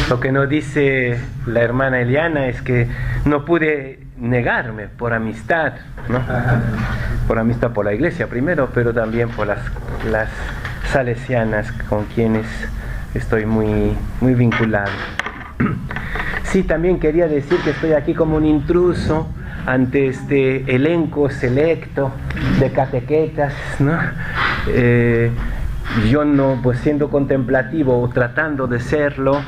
Lo que nos dice la hermana Eliana es que no pude negarme por amistad, ¿no? Por amistad por la iglesia primero, pero también por las salesianas con quienes estoy muy vinculado. Sí, también quería decir que estoy aquí como un intruso ante este elenco selecto de catequetas, ¿no? Yo no, pues siendo contemplativo o tratando de serlo,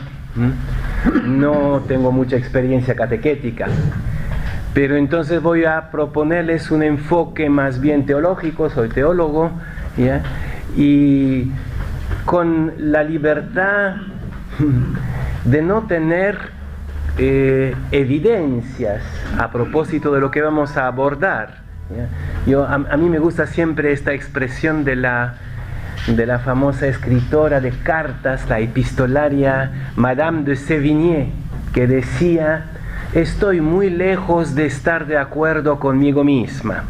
no tengo mucha experiencia catequética, pero entonces voy a proponerles un enfoque más bien teológico, soy teólogo, ¿ya? Y con la libertad de no tener evidencias a propósito de lo que vamos a abordar, ¿ya? A mí me gusta siempre esta expresión de la famosa escritora de cartas, la epistolaria Madame de Sévigné, que decía: estoy muy lejos de estar de acuerdo conmigo misma.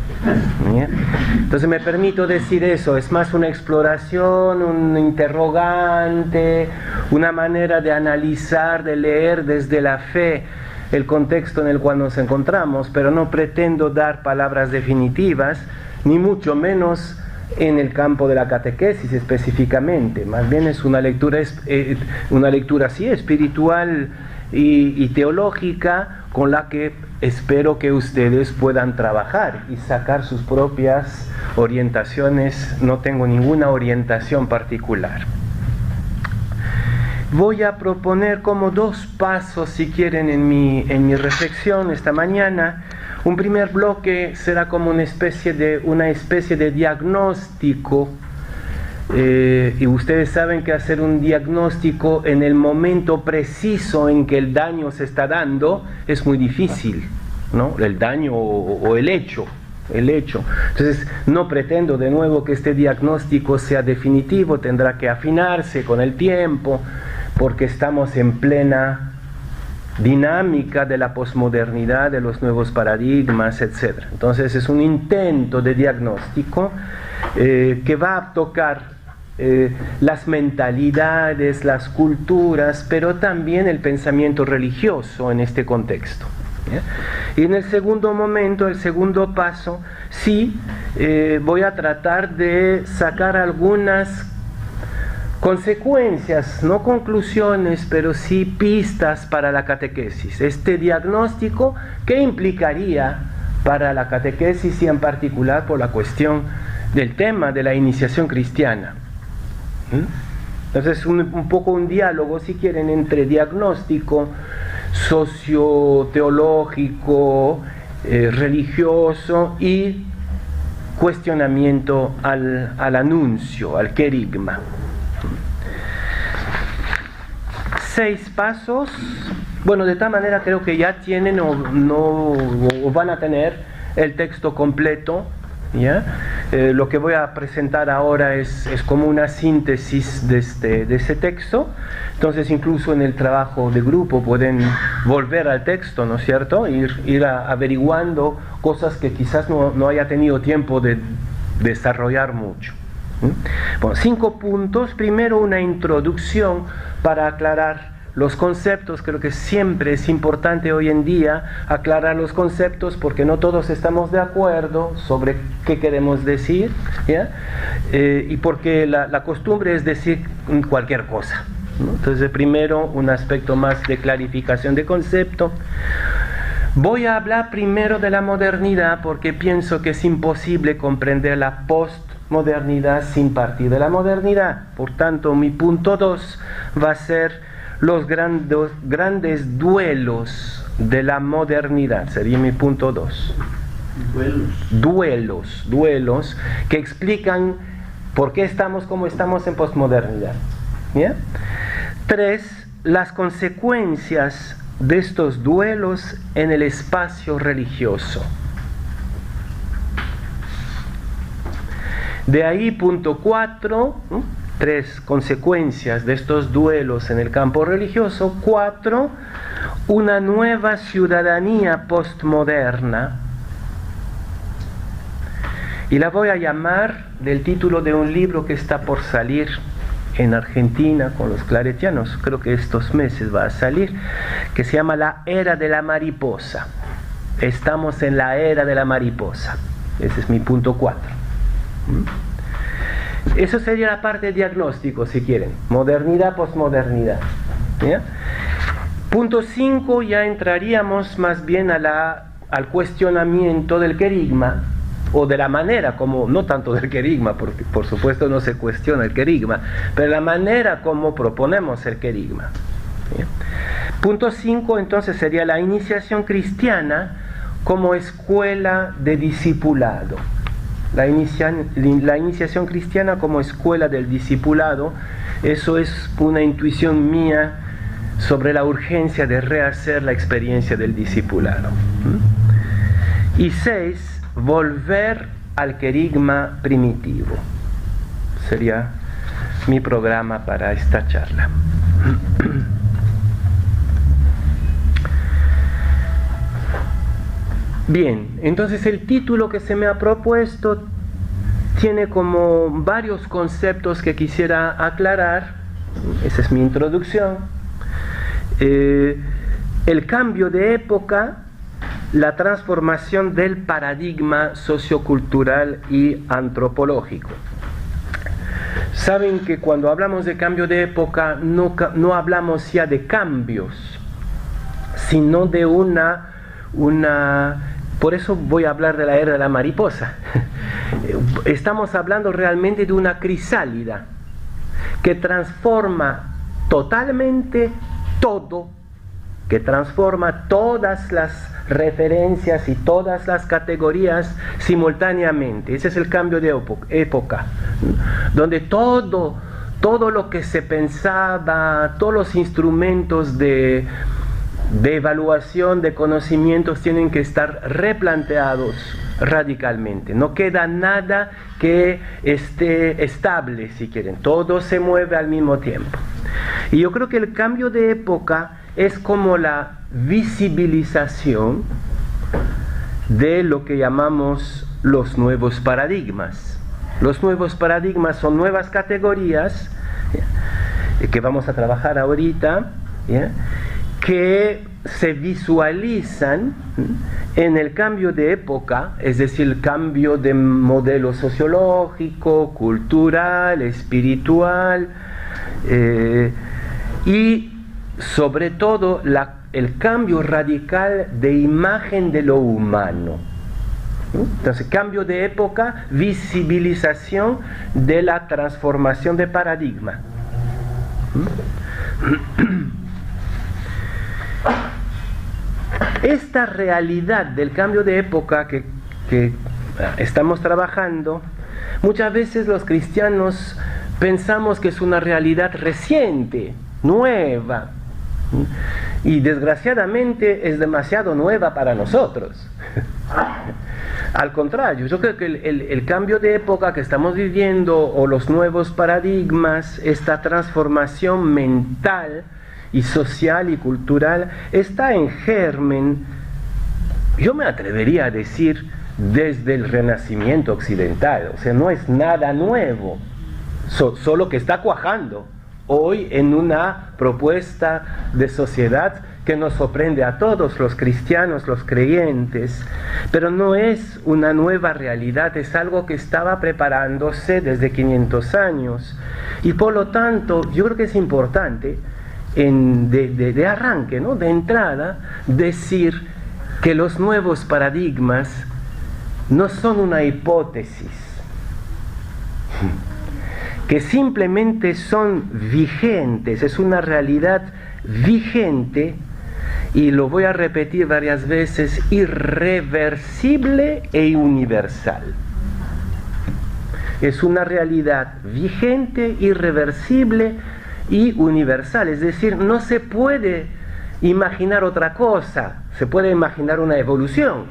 ¿Ya? Entonces me permito decir eso, es más una exploración, un interrogante, una manera de analizar, de leer desde la fe el contexto en el cual nos encontramos, pero no pretendo dar palabras definitivas, ni mucho menos en el campo de la catequesis específicamente. Más bien es una lectura sí, espiritual y teológica, con la que espero que ustedes puedan trabajar y sacar sus propias orientaciones. No tengo ninguna orientación particular. Voy a proponer como dos pasos, si quieren, en mi reflexión esta mañana. Un primer bloque será como una especie de diagnóstico, y ustedes saben que hacer un diagnóstico en el momento preciso en que el daño se está dando es muy difícil, ¿no? El daño o el hecho. Entonces no pretendo de nuevo que este diagnóstico sea definitivo, tendrá que afinarse con el tiempo, porque estamos en plena dinámica de la posmodernidad, de los nuevos paradigmas, etc. Entonces es un intento de diagnóstico que va a tocar las mentalidades, las culturas, pero también el pensamiento religioso en este contexto. ¿Ya? Y en el segundo momento, el segundo paso, sí, voy a tratar de sacar algunas consecuencias, no conclusiones, pero sí pistas para la catequesis. Este diagnóstico, ¿qué implicaría para la catequesis y en particular por la cuestión del tema de la iniciación cristiana? Entonces un poco un diálogo, si quieren, entre diagnóstico socioteológico, religioso y cuestionamiento al anuncio, al querigma. 6 pasos. Bueno, de tal manera creo que ya tienen o van a tener el texto completo, ¿ya? Lo que voy a presentar ahora es como una síntesis de ese texto. Entonces incluso en el trabajo de grupo pueden volver al texto, ¿no es cierto? Ir averiguando cosas que quizás no haya tenido tiempo de desarrollar mucho. Bueno, 5 puntos. Primero, una introducción para aclarar los conceptos. Creo que siempre es importante hoy en día aclarar los conceptos, porque no todos estamos de acuerdo sobre qué queremos decir, ¿ya? Y porque la costumbre es decir cualquier cosa, ¿no? Entonces primero un aspecto más de clarificación de concepto. Voy a hablar primero de la modernidad, porque pienso que es imposible comprender la postmodernidad sin partir de la modernidad. Por tanto, mi punto 2 va a ser los grandes duelos de la modernidad. Sería mi punto 2. Duelos que explican por qué estamos como estamos en postmodernidad. ¿Ya? 3. Las consecuencias de estos duelos en el espacio religioso. De ahí, punto 4, 3 consecuencias de estos duelos en el campo religioso. 4, una nueva ciudadanía postmoderna. Y la voy a llamar del título de un libro que está por salir en Argentina con los claretianos, creo que estos meses va a salir, que se llama La Era de la Mariposa. Estamos en la era de la mariposa. Ese es mi punto 4. Eso sería la parte de diagnóstico, si quieren. Modernidad, posmodernidad. ¿Ya? Punto 5, ya entraríamos más bien al cuestionamiento del querigma, o de la manera como, no tanto del querigma, porque por supuesto no se cuestiona el querigma, pero la manera como proponemos el querigma. ¿Ya? Punto 5 entonces sería la iniciación cristiana como escuela de discipulado. La iniciación cristiana como escuela del discipulado, eso es una intuición mía sobre la urgencia de rehacer la experiencia del discipulado. Y 6, volver al querigma primitivo. Sería mi programa para esta charla. Bien, entonces el título que se me ha propuesto tiene como varios conceptos que quisiera aclarar. Esa es mi introducción. El cambio de época, la transformación del paradigma sociocultural y antropológico. Saben que cuando hablamos de cambio de época no hablamos ya de cambios, sino de por eso voy a hablar de la era de la mariposa. Estamos hablando realmente de una crisálida que transforma totalmente todo, que transforma todas las referencias y todas las categorías simultáneamente. Ese es el cambio de época, donde todo lo que se pensaba, todos los instrumentos de evaluación de conocimientos tienen que estar replanteados radicalmente. No queda nada que esté estable, si quieren. Todo se mueve al mismo tiempo. Y yo creo que el cambio de época es como la visibilización de lo que llamamos los nuevos paradigmas. Los nuevos paradigmas son nuevas categorías que vamos a trabajar ahorita, ¿ya?, que se visualizan en el cambio de época, es decir, el cambio de modelo sociológico, cultural, espiritual, y sobre todo el cambio radical de imagen de lo humano. Entonces, cambio de época, visibilización de la transformación de paradigma. Esta realidad del cambio de época que estamos trabajando, muchas veces los cristianos pensamos que es una realidad reciente, nueva, y desgraciadamente es demasiado nueva para nosotros. Al contrario, yo creo que el cambio de época que estamos viviendo, o los nuevos paradigmas, esta transformación mental y social y cultural, está en germen, yo me atrevería a decir, desde el Renacimiento occidental. O sea, no es nada nuevo, solo que está cuajando hoy en una propuesta de sociedad que nos sorprende a todos los cristianos, los creyentes, pero no es una nueva realidad, es algo que estaba preparándose desde 500 años, y por lo tanto yo creo que es importante de arranque, ¿no?, de entrada, decir que los nuevos paradigmas no son una hipótesis, que simplemente son vigentes, es una realidad vigente, y lo voy a repetir varias veces, irreversible e universal. Es una realidad vigente, irreversible y universal, es decir, no se puede imaginar otra cosa. Se puede imaginar una evolución,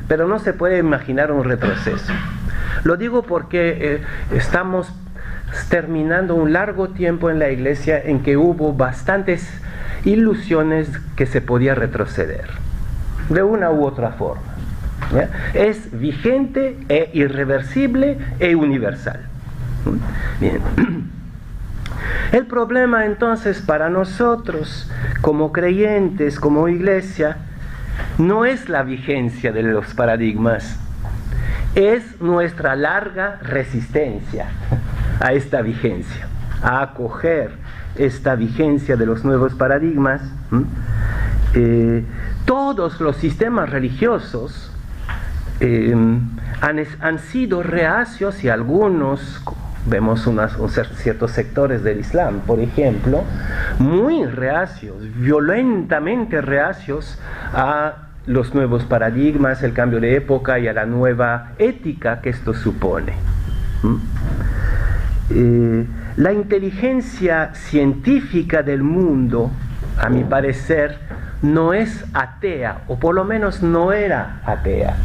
pero no se puede imaginar un retroceso. Lo digo porque estamos terminando un largo tiempo en la iglesia en que hubo bastantes ilusiones que se podía retroceder de una u otra forma, ¿ya? Es vigente e irreversible e universal. Bien. El problema entonces para nosotros, como creyentes, como iglesia, no es la vigencia de los paradigmas, es nuestra larga resistencia a esta vigencia, a acoger esta vigencia de los nuevos paradigmas. Todos los sistemas religiosos han sido reacios, y algunos, vemos ciertos sectores del Islam, por ejemplo, muy reacios, violentamente reacios a los nuevos paradigmas, el cambio de época y a la nueva ética que esto supone. La inteligencia científica del mundo, a mi parecer, no es atea, o por lo menos no era atea.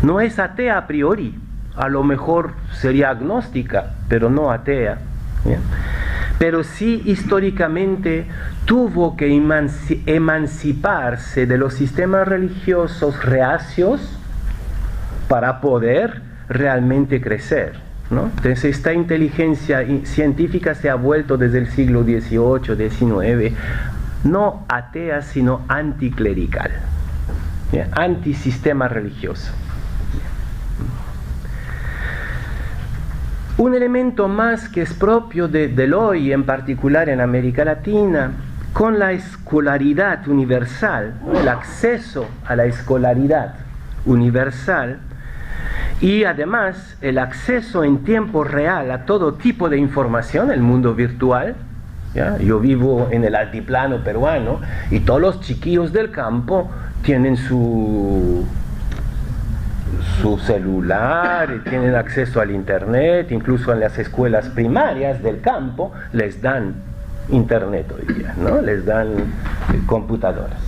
No es atea a priori, a lo mejor sería agnóstica, pero no atea. ¿Bien? Pero sí históricamente tuvo que emanciparse de los sistemas religiosos reacios para poder realmente crecer, ¿no? Entonces esta inteligencia científica se ha vuelto desde el siglo XVIII, XIX, no atea, sino anticlerical, ¿bien? Antisistema religioso. Un elemento más que es propio del hoy, en particular en América Latina, con la escolaridad universal, el acceso a la escolaridad universal, y además el acceso en tiempo real a todo tipo de información, el mundo virtual. ¿Ya? Yo vivo en el altiplano peruano y todos los chiquillos del campo tienen su celular, tienen acceso al internet, incluso en las escuelas primarias del campo les dan internet hoy día, ¿no? Les dan computadoras.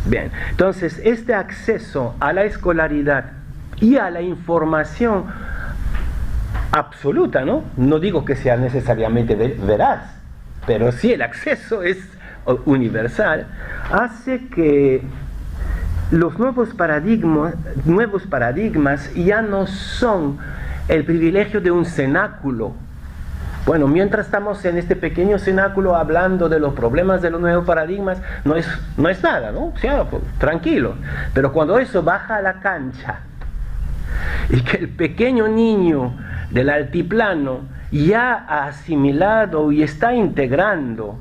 Bien, entonces este acceso a la escolaridad y a la información absoluta, ¿no? No digo que sea necesariamente veraz, pero sí el acceso es universal, hace que los nuevos paradigmas ya no son el privilegio de un cenáculo. Bueno, mientras estamos en este pequeño cenáculo hablando de los problemas de los nuevos paradigmas, no es nada, ¿no? O sea, pues, tranquilo. Pero cuando eso baja a la cancha y que el pequeño niño del altiplano ya ha asimilado y está integrando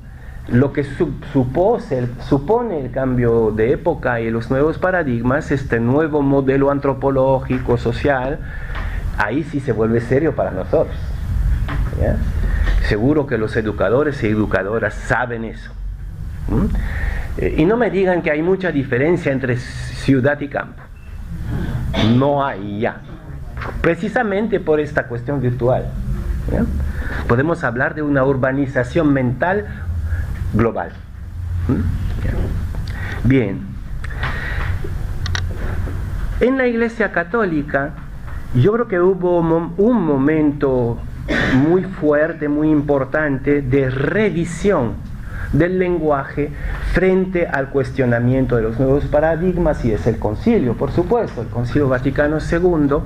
lo que supone el cambio de época y los nuevos paradigmas, este nuevo modelo antropológico, social, ahí sí se vuelve serio para nosotros. ¿Ya? Seguro que los educadores y educadoras saben eso. Y no me digan que hay mucha diferencia entre ciudad y campo. No hay ya. Precisamente por esta cuestión virtual. ¿Ya? Podemos hablar de una urbanización mental global. Bien. En la Iglesia Católica, yo creo que hubo un momento muy fuerte, muy importante de revisión del lenguaje frente al cuestionamiento de los nuevos paradigmas, y es el concilio, por supuesto, el Concilio Vaticano II,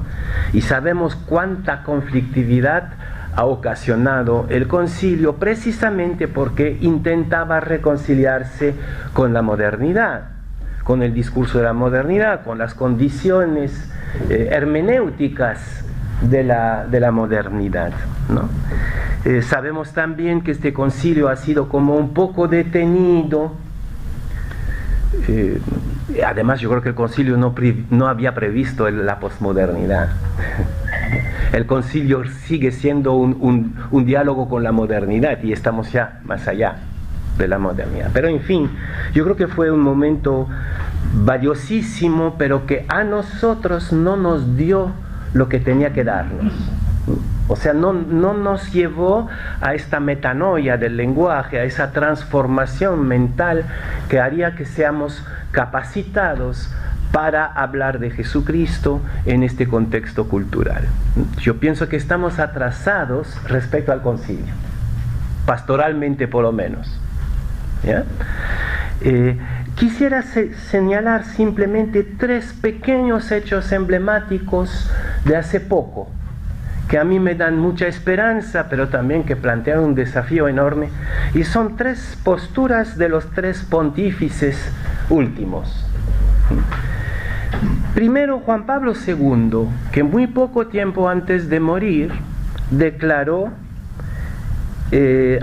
y sabemos cuánta conflictividad ha ocasionado el concilio precisamente porque intentaba reconciliarse con la modernidad, con el discurso de la modernidad, con las condiciones hermenéuticas de la modernidad, ¿no? Sabemos también que este concilio ha sido como un poco detenido. Además, yo creo que el concilio no había previsto la posmodernidad. El concilio sigue siendo un diálogo con la modernidad y estamos ya más allá de la modernidad. Pero en fin, yo creo que fue un momento valiosísimo, pero que a nosotros no nos dio lo que tenía que darnos. O sea, no nos llevó a esta metanoia del lenguaje, a esa transformación mental que haría que seamos capacitados para hablar de Jesucristo en este contexto cultural. Yo pienso que estamos atrasados respecto al concilio, pastoralmente por lo menos. ¿Ya? Quisiera señalar simplemente 3 pequeños hechos emblemáticos de hace poco, que a mí me dan mucha esperanza, pero también que plantean un desafío enorme. Y son tres posturas de los tres pontífices últimos. Primero, Juan Pablo II, que muy poco tiempo antes de morir, declaró,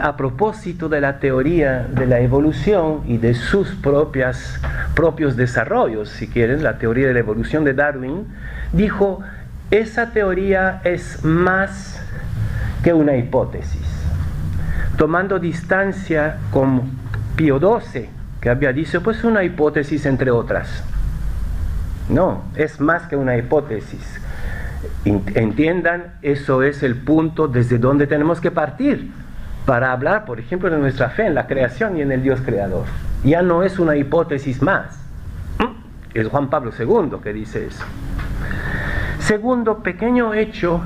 a propósito de la teoría de la evolución y de sus propios desarrollos, si quieren, la teoría de la evolución de Darwin, dijo: esa teoría es más que una hipótesis, tomando distancia con Pío XII, que había dicho, pues una hipótesis entre otras. No, es más que una hipótesis. Entiendan, eso es el punto desde donde tenemos que partir para hablar, por ejemplo, de nuestra fe en la creación y en el Dios creador. Ya no es una hipótesis más. Es Juan Pablo II que dice eso. Segundo, pequeño hecho,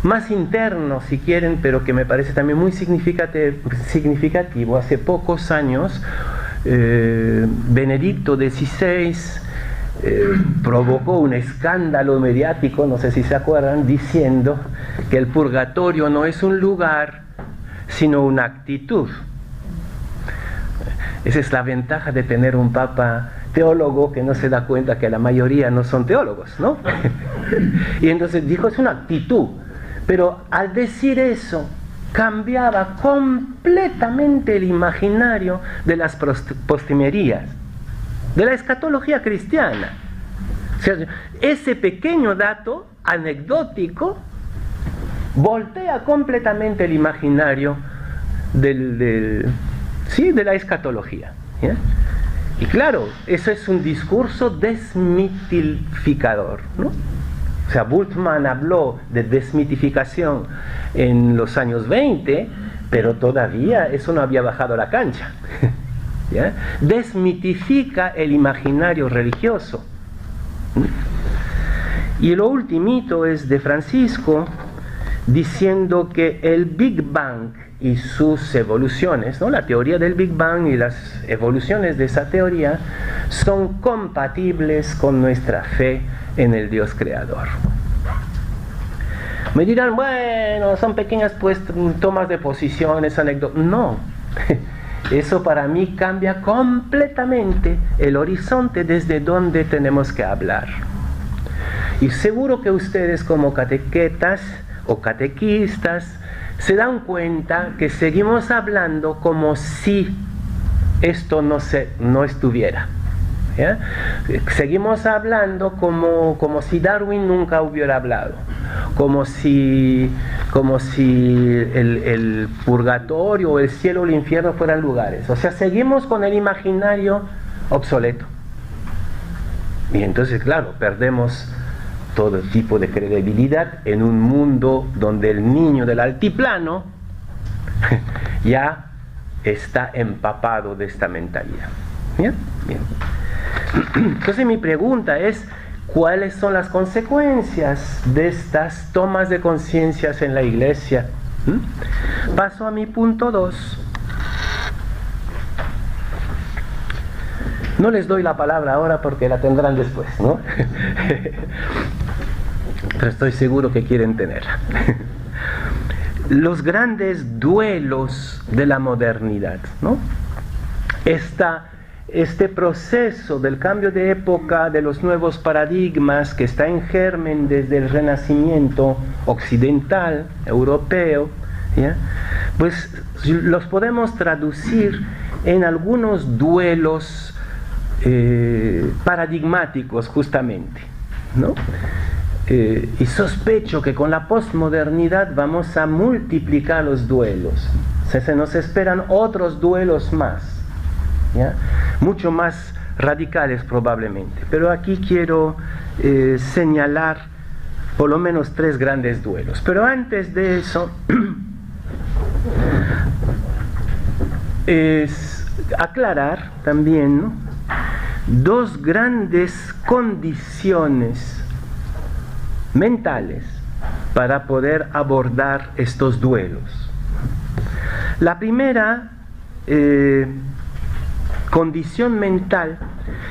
más interno si quieren, pero que me parece también muy significativo. Hace pocos años, Benedicto XVI provocó un escándalo mediático, no sé si se acuerdan, diciendo que el purgatorio no es un lugar, sino una actitud. Esa es la ventaja de tener un papa teólogo que no se da cuenta que la mayoría no son teólogos, ¿no? Y entonces dijo, es una actitud. Pero al decir eso, cambiaba completamente el imaginario de las postrimerías, de la escatología cristiana. O sea, ese pequeño dato anecdótico voltea completamente el imaginario de la escatología, ¿ya? Y claro, eso es un discurso desmitificador, ¿no? O sea, Bultmann habló de desmitificación en los años 20, pero todavía eso no había bajado a la cancha. ¿Ya? Desmitifica el imaginario religioso. Y lo ultimito es de Francisco, diciendo que el Big Bang y sus evoluciones, ¿no? La teoría del Big Bang y las evoluciones de esa teoría son compatibles con nuestra fe en el Dios creador. Me dirán, bueno, son pequeñas tomas de posiciones, anécdotas. No, eso para mí cambia completamente el horizonte desde donde tenemos que hablar. Y seguro que ustedes como catequetas o catequistas se dan cuenta que seguimos hablando como si esto no estuviera. ¿Ya? Seguimos hablando como si Darwin nunca hubiera hablado, como si el purgatorio o el cielo o el infierno fueran lugares. O sea, seguimos con el imaginario obsoleto. Y entonces, claro, perdemos todo tipo de credibilidad en un mundo donde el niño del altiplano ya está empapado de esta mentalidad. ¿Bien? Bien. Entonces mi pregunta es, ¿cuáles son las consecuencias de estas tomas de conciencias en la iglesia? Paso a mi punto 2. No les doy la palabra ahora porque la tendrán después, ¿no? Pero estoy seguro que quieren tenerla. Los grandes duelos de la modernidad, ¿no? Este proceso del cambio de época, de los nuevos paradigmas que está en germen desde el Renacimiento occidental, europeo, ¿ya? Pues los podemos traducir en algunos duelos paradigmáticos justamente, ¿no? Y sospecho que con la posmodernidad vamos a multiplicar los duelos. O sea, se nos esperan otros duelos más, ¿ya? Mucho más radicales probablemente. Pero aquí quiero señalar por lo menos 3 grandes duelos. Pero antes de eso, es aclarar también, ¿no?, 2 grandes condiciones mentales para poder abordar estos duelos. La primera condición mental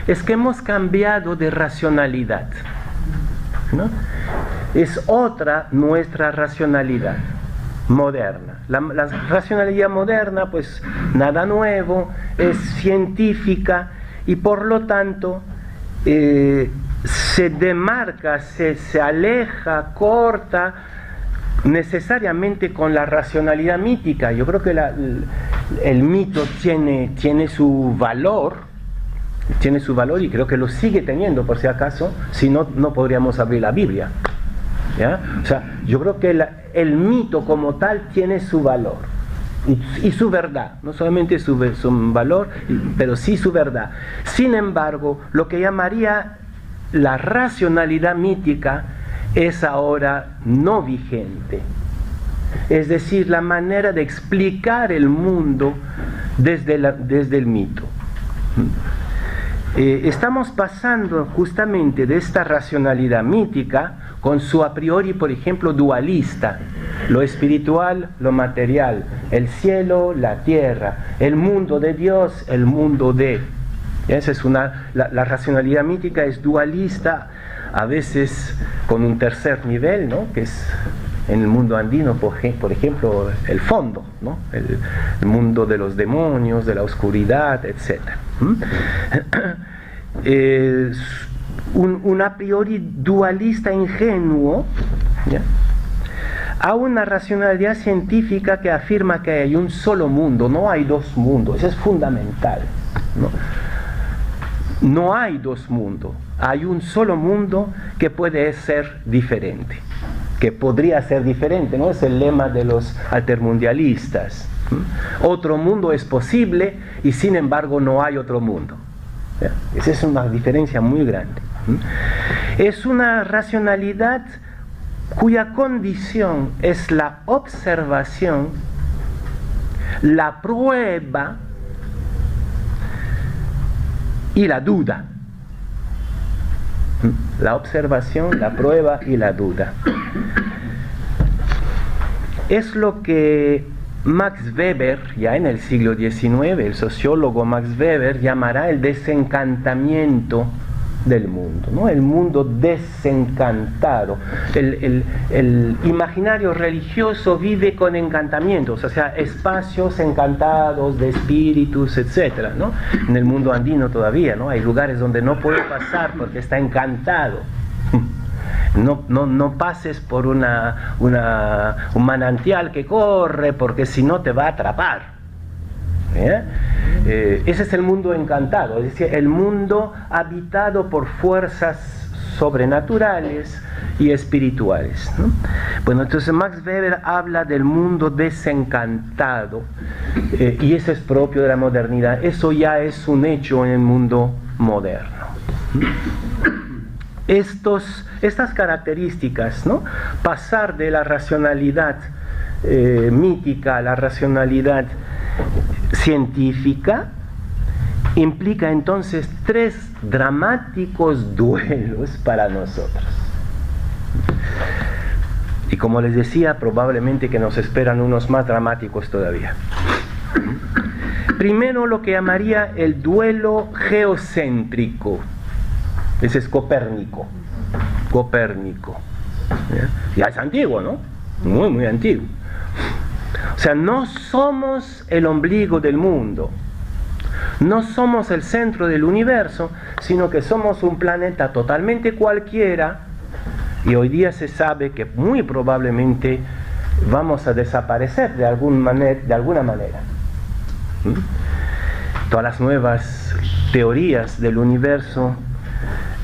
es que hemos cambiado de racionalidad, ¿no? es otra nuestra racionalidad moderna. La racionalidad moderna, pues nada nuevo, es científica y por lo tanto se demarca, se aleja, corta necesariamente con la racionalidad mítica. Yo creo que el mito tiene su valor, y creo que lo sigue teniendo, por si acaso, si no, no podríamos abrir la Biblia. ¿Ya? O sea, yo creo que el mito como tal tiene su valor y su verdad, no solamente su valor, pero sí su verdad. Sin embargo, lo que llamaría la racionalidad mítica es ahora no vigente. Es decir, la manera de explicar el mundo desde el mito. Estamos pasando justamente de esta racionalidad mítica con su a priori, por ejemplo, dualista, lo espiritual, lo material, el cielo, la tierra, el mundo de Dios, el mundo de. Esa es la racionalidad mítica es dualista, a veces con un tercer nivel, ¿no? Que es en el mundo andino, por ejemplo, el fondo, ¿no? El mundo de los demonios, de la oscuridad, etc. Un a priori dualista ingenuo, ¿ya?, a una racionalidad científica que afirma que hay un solo mundo, no hay dos mundos. Eso es fundamental, ¿no? No hay dos mundos, hay un solo mundo que puede ser diferente, que podría ser diferente, ¿no? Es el lema de los altermundialistas. Otro mundo es posible y sin embargo no hay otro mundo. ¿Ya? Esa es una diferencia muy grande. Es una racionalidad cuya condición es la observación, la prueba y la duda. La observación, la prueba y la duda. Es lo que Max Weber, ya en el siglo XIX, el sociólogo Max Weber llamará el desencantamiento del mundo, ¿no? El mundo desencantado. El imaginario religioso vive con encantamientos, o sea, espacios encantados de espíritus, etcétera, ¿no? En el mundo andino todavía, ¿no? Hay lugares donde no puede pasar porque está encantado. No pases por un manantial que corre porque si no te va a atrapar. Ese es el mundo encantado, es decir, el mundo habitado por fuerzas sobrenaturales y espirituales, ¿no? Bueno, entonces Max Weber habla del mundo desencantado, y eso es propio de la modernidad. Eso ya es un hecho en el mundo moderno. Estas características, ¿no? Pasar de la racionalidad mítica a la racionalidad científica implica entonces 3 dramáticos duelos para nosotros. Y como les decía, probablemente que nos esperan unos más dramáticos todavía. Primero, lo que llamaría el duelo geocéntrico. Ese es Copérnico. Ya es antiguo, ¿no? Muy, muy antiguo. O sea, no somos el ombligo del mundo, no somos el centro del universo, sino que somos un planeta totalmente cualquiera, y hoy día se sabe que muy probablemente vamos a desaparecer de alguna manera. Todas las nuevas teorías del universo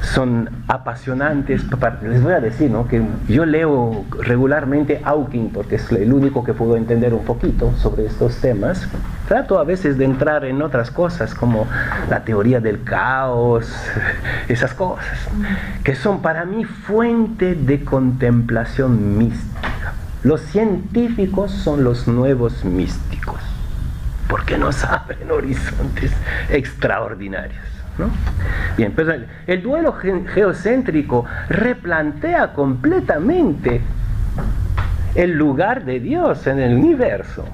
son apasionantes. Les voy a decir, ¿no?, que yo leo regularmente Hawking porque es el único que puedo entender un poquito sobre estos temas. Trato a veces de entrar en otras cosas como la teoría del caos, esas cosas que son para mí fuente de contemplación mística. Los científicos son los nuevos místicos porque nos abren horizontes extraordinarios, ¿no? Bien, pues el duelo geocéntrico replantea completamente el lugar de Dios en el universo.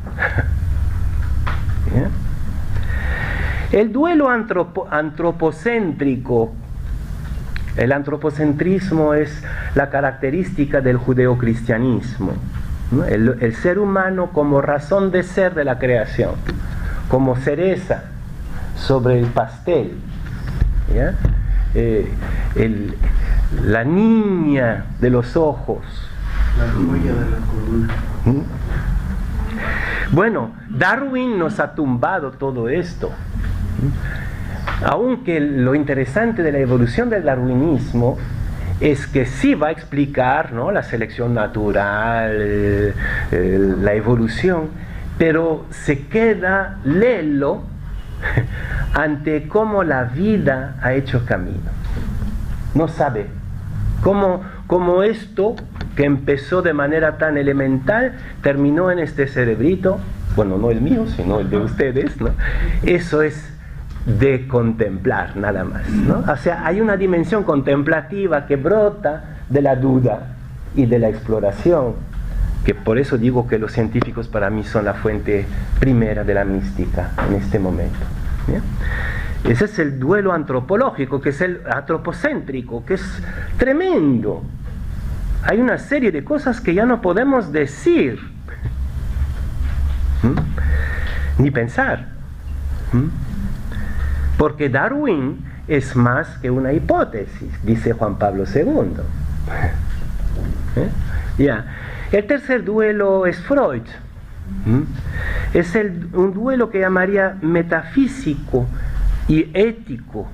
¿Bien? El duelo antropocéntrico El antropocentrismo es la característica del judeocristianismo, ¿no? El ser humano como razón de ser de la creación, como cereza sobre el pastel, ¿ya? La niña de los ojos, la joya de la corona. Bueno, Darwin nos ha tumbado todo esto. Aunque lo interesante de la evolución del darwinismo es que sí va a explicar, ¿no?, la selección natural, la evolución, pero se queda lelo ante cómo la vida ha hecho camino. No sabe cómo esto que empezó de manera tan elemental terminó en este cerebrito, bueno, no el mío, sino el de ustedes, ¿no? Eso es de contemplar, nada más, ¿no? O sea, hay una dimensión contemplativa que brota de la duda y de la exploración, que por eso digo que los científicos para mí son la fuente primera de la mística en este momento, ¿bien? Ese es el duelo antropológico, que es el antropocéntrico, que es tremendo. Hay una serie de cosas que ya no podemos decir, ni pensar, porque Darwin es más que una hipótesis, dice Juan Pablo II. Ya. El tercer duelo es Freud. Es un duelo que llamaría metafísico y ético.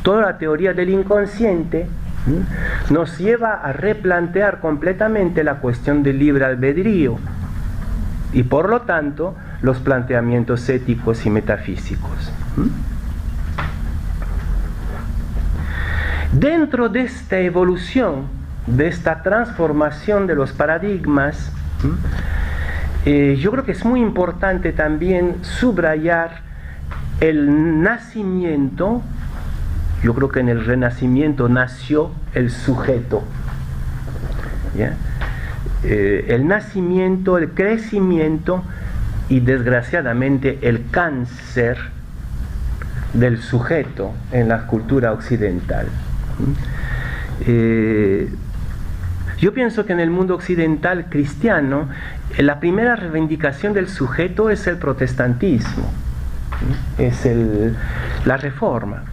Toda la teoría del inconsciente nos lleva a replantear completamente la cuestión del libre albedrío y por lo tanto los planteamientos éticos y metafísicos. Dentro de esta evolución, de esta transformación de los paradigmas, yo creo que es muy importante también subrayar el nacimiento. Yo creo que en el Renacimiento nació el sujeto, ¿ya? El nacimiento, el crecimiento y desgraciadamente el cáncer del sujeto en la cultura occidental. Yo pienso que en el mundo occidental cristiano la primera reivindicación del sujeto es el protestantismo, es la reforma,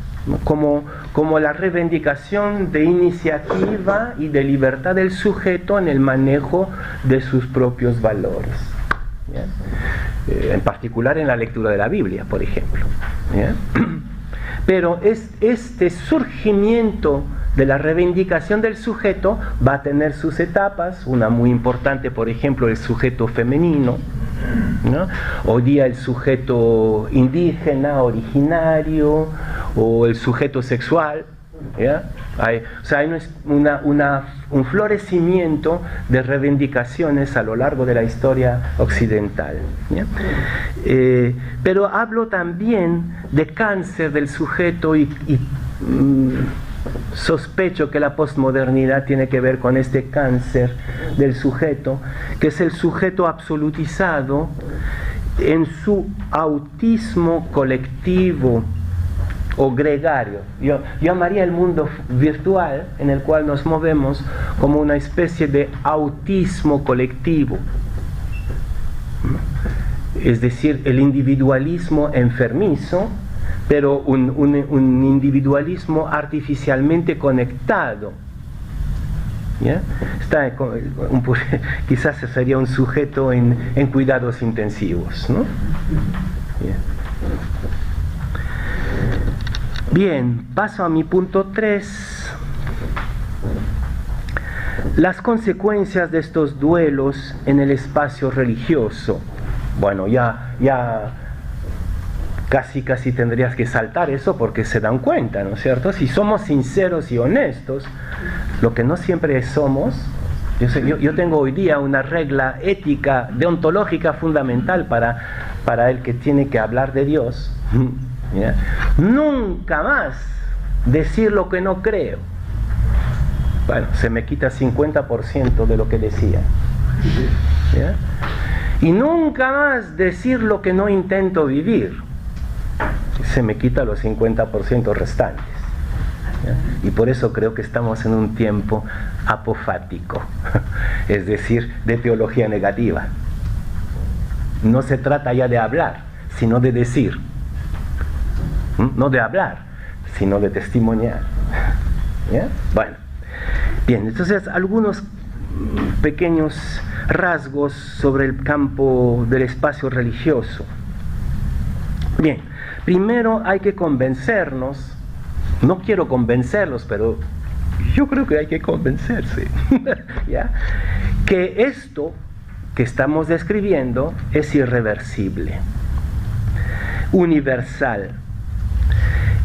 como la reivindicación de iniciativa y de libertad del sujeto en el manejo de sus propios valores, ¿ya? En particular en la lectura de la Biblia, por ejemplo, ¿ya? Pero este surgimiento de la reivindicación del sujeto va a tener sus etapas, una muy importante, por ejemplo, el sujeto femenino, ¿no? Hoy día el sujeto indígena, originario, o el sujeto sexual, ¿ya? Hay un florecimiento de reivindicaciones a lo largo de la historia occidental, ¿ya? Pero hablo también de cáncer del sujeto y sospecho que la posmodernidad tiene que ver con este cáncer del sujeto, que es el sujeto absolutizado en su autismo colectivo o gregario. Yo llamaría el mundo virtual en el cual nos movemos como una especie de autismo colectivo, es decir, el individualismo enfermizo, pero un individualismo artificialmente conectado, ¿ya? Quizás sería un sujeto en cuidados intensivos, ¿no? Bien, paso a mi punto 3. Las consecuencias de estos duelos en el espacio religioso. Bueno, ya casi tendrías que saltar eso porque se dan cuenta, ¿no es cierto? Si somos sinceros y honestos, lo que no siempre somos. Yo tengo hoy día una regla ética, deontológica fundamental para el que tiene que hablar de Dios. ¿Ya? Nunca más decir lo que no creo. Bueno, se me quita 50% de lo que decía, ¿ya? Y nunca más decir lo que no intento vivir. Se me quita los 50% restantes, ¿ya? Y por eso creo que estamos en un tiempo apofático, es decir, de teología negativa. No se trata ya de hablar, sino de decir. No de hablar, sino de testimoniar. ¿Ya? Bueno, bien, entonces algunos pequeños rasgos sobre el campo del espacio religioso. Bien, primero hay que convencernos, no quiero convencerlos, pero yo creo que hay que convencerse, ¿ya? Que esto que estamos describiendo es irreversible, universal.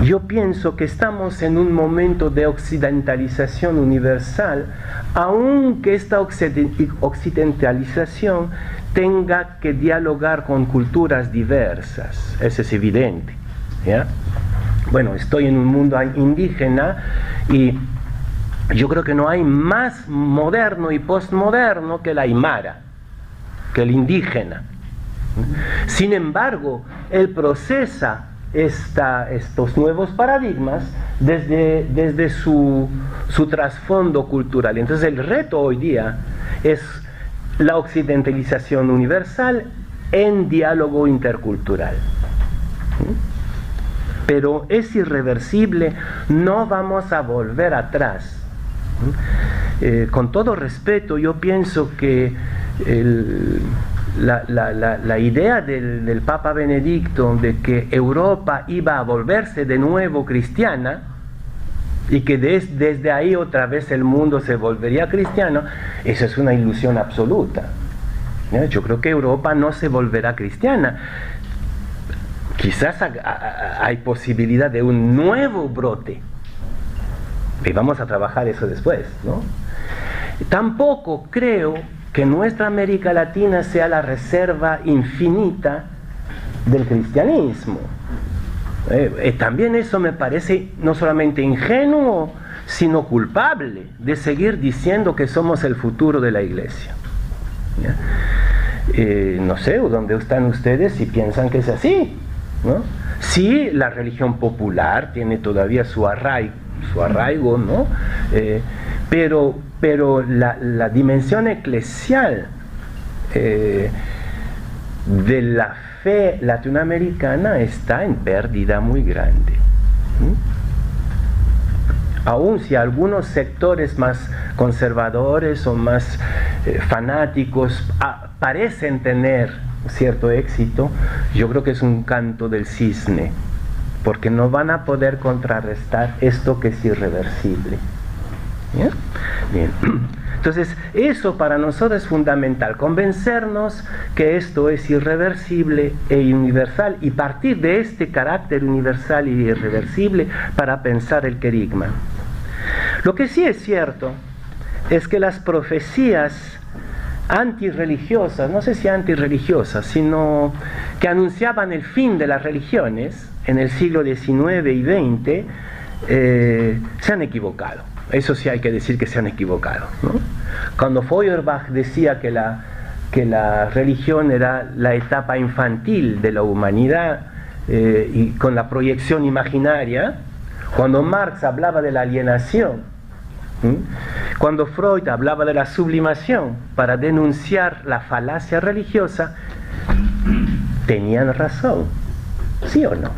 Yo pienso que estamos en un momento de occidentalización universal, aunque esta occidentalización tenga que dialogar con culturas diversas, eso es evidente, ¿ya? Bueno, estoy en un mundo indígena y yo creo que no hay más moderno y postmoderno que el aymara, que el indígena. Sin embargo, él procesa estos nuevos paradigmas desde su trasfondo cultural. Entonces el reto hoy día es la occidentalización universal en diálogo intercultural. Pero es irreversible, no vamos a volver atrás. Con todo respeto, yo pienso que la idea del Papa Benedicto de que Europa iba a volverse de nuevo cristiana y que desde ahí otra vez el mundo se volvería cristiano, eso es una ilusión absoluta. Yo creo que Europa no se volverá cristiana. Quizás hay posibilidad de un nuevo brote y vamos a trabajar eso después, ¿no? Tampoco creo que nuestra América Latina sea la reserva infinita del cristianismo. También eso me parece no solamente ingenuo, sino culpable de seguir diciendo que somos el futuro de la iglesia. No sé dónde están ustedes si piensan que es así, ¿no? Sí, la religión popular tiene todavía su arraigo, ¿no? Pero la dimensión eclesial de la fe latinoamericana está en pérdida muy grande. Aun si algunos sectores más conservadores o más fanáticos parecen tener cierto éxito, yo creo que es un canto del cisne, porque no van a poder contrarrestar esto que es irreversible. ¿Bien? Bien. Entonces, eso para nosotros es fundamental, convencernos que esto es irreversible e universal y partir de este carácter universal y irreversible para pensar el querigma. Lo que sí es cierto es que las profecías antirreligiosas, no sé si antirreligiosas, sino que anunciaban el fin de las religiones en el siglo XIX y XX, se han equivocado. Eso sí hay que decir que se han equivocado, ¿no? Cuando Feuerbach decía que la religión era la etapa infantil de la humanidad y con la proyección imaginaria, cuando Marx hablaba de la alienación, cuando Freud hablaba de la sublimación para denunciar la falacia religiosa, tenían razón, ¿sí o no?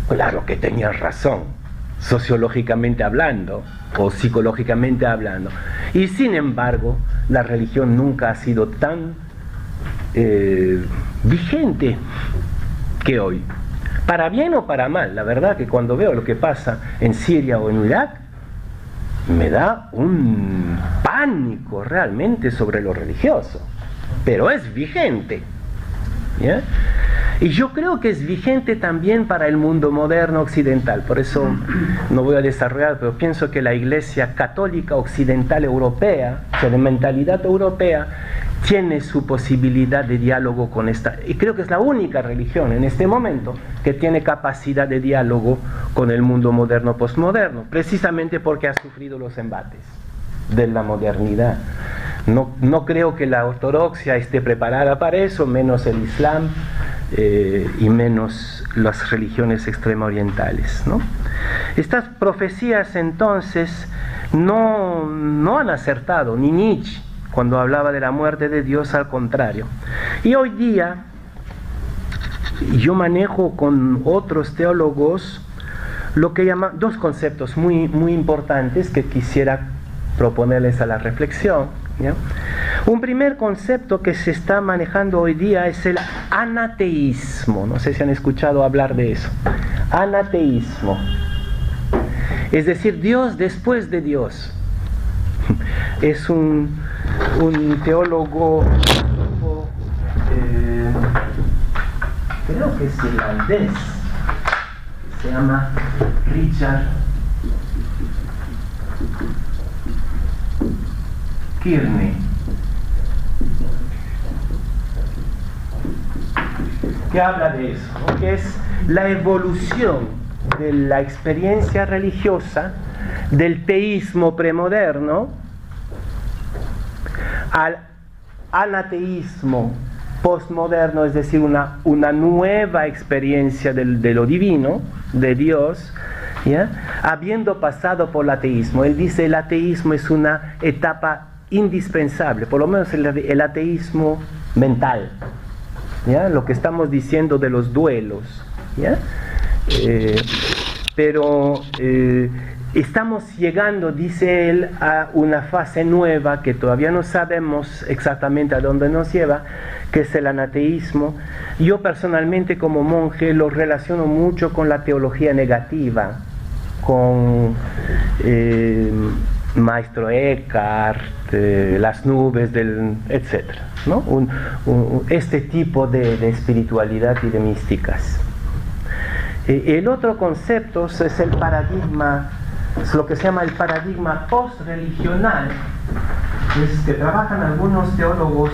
Claro que tenían razón, sociológicamente hablando o psicológicamente hablando. Y sin embargo, la religión nunca ha sido tan vigente que hoy. Para bien o para mal, la verdad que cuando veo lo que pasa en Siria o en Irak, me da un pánico realmente sobre lo religioso. Pero es vigente, ¿ya? Y yo creo que es vigente también para el mundo moderno occidental. Por eso no voy a desarrollar, pero pienso que la Iglesia católica occidental europea, o sea, de mentalidad europea, tiene su posibilidad de diálogo con esta, y creo que es la única religión en este momento que tiene capacidad de diálogo con el mundo moderno postmoderno, precisamente porque ha sufrido los embates de la modernidad. No creo que la ortodoxia esté preparada para eso, menos el Islam, y menos las religiones extrema orientales, ¿no? Estas profecías entonces no han acertado, ni Nietzsche cuando hablaba de la muerte de Dios, al contrario. Y hoy día yo manejo con otros teólogos lo que llaman dos conceptos muy, muy importantes que quisiera proponerles a la reflexión, ¿ya? Un primer concepto que se está manejando hoy día es el anateísmo. No sé si han escuchado hablar de eso. Anateísmo. Es decir, Dios después de Dios. Es un teólogo, creo que es irlandés, se llama Richard Kearney, que habla de eso, ¿no? Que es la evolución de la experiencia religiosa del teísmo premoderno al anateísmo postmoderno, es decir, una nueva experiencia de lo divino, de Dios, ¿ya? Habiendo pasado por el ateísmo. Él dice el ateísmo es una etapa indispensable, por lo menos el ateísmo mental, ¿ya? Lo que estamos diciendo de los duelos, ¿ya? Pero estamos llegando, dice él, a una fase nueva que todavía no sabemos exactamente a dónde nos lleva, que es el anateísmo. Yo personalmente como monje lo relaciono mucho con la teología negativa, con Maestro Eckhart, las nubes, etc., ¿no? Este tipo de espiritualidad y de místicas. El otro concepto es el paradigma, es lo que se llama el paradigma post-religional, que trabajan algunos teólogos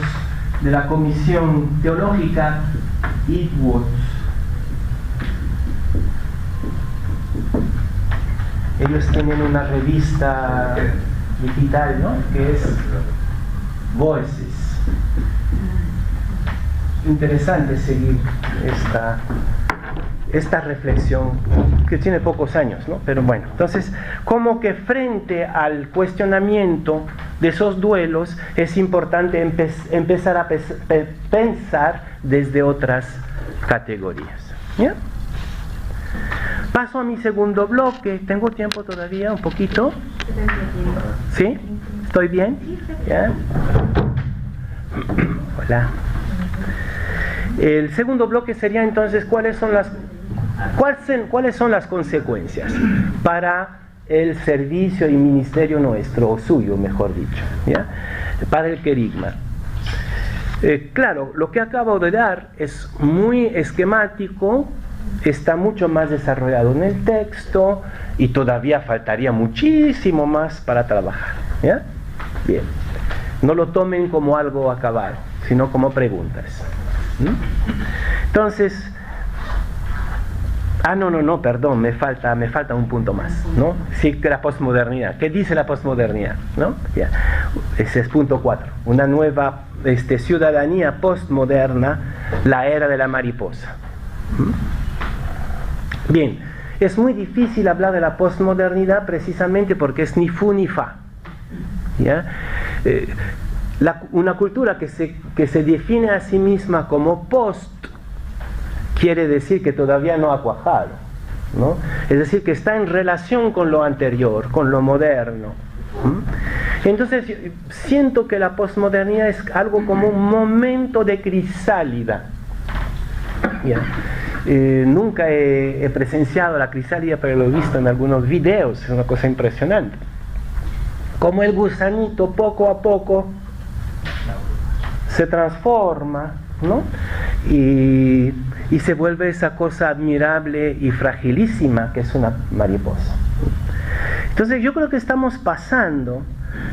de la Comisión Teológica Eastwood. Ellos tienen una revista digital, ¿no? Que es Voices. Interesante seguir esta reflexión que tiene pocos años, ¿no? Pero bueno, entonces, como que frente al cuestionamiento de esos duelos es importante empezar a pensar desde otras categorías, ¿ya? Paso a mi segundo bloque. ¿Tengo tiempo todavía? ¿Un poquito? ¿Sí? ¿Estoy bien? ¿Ya? Hola. El segundo bloque sería entonces cuáles son las consecuencias para el servicio y ministerio nuestro, o suyo, mejor dicho, ¿ya? Para el querigma. Claro, lo que acabo de dar es muy esquemático, está mucho más desarrollado en el texto y todavía faltaría muchísimo más para trabajar, ¿ya? Bien, no lo tomen como algo acabado, sino como preguntas. Entonces, perdón, me falta un punto más, ¿no? Sí, que la posmodernidad. ¿Qué dice la posmodernidad? ¿No? Ya. Ese es punto 4. Una nueva ciudadanía postmoderna, la era de la mariposa. Bien, es muy difícil hablar de la posmodernidad precisamente porque es ni fu ni fa, ¿ya? Una cultura que se define a sí misma como post quiere decir que todavía no ha cuajado, ¿no? Es decir, que está en relación con lo anterior, con lo moderno. Entonces siento que la posmodernidad es algo como un momento de crisálida, ¿ya? Nunca he presenciado la crisálida, pero lo he visto en algunos videos, es una cosa impresionante. Como el gusanito poco a poco se transforma, ¿no? Y se vuelve esa cosa admirable y fragilísima que es una mariposa. Entonces yo creo que estamos pasando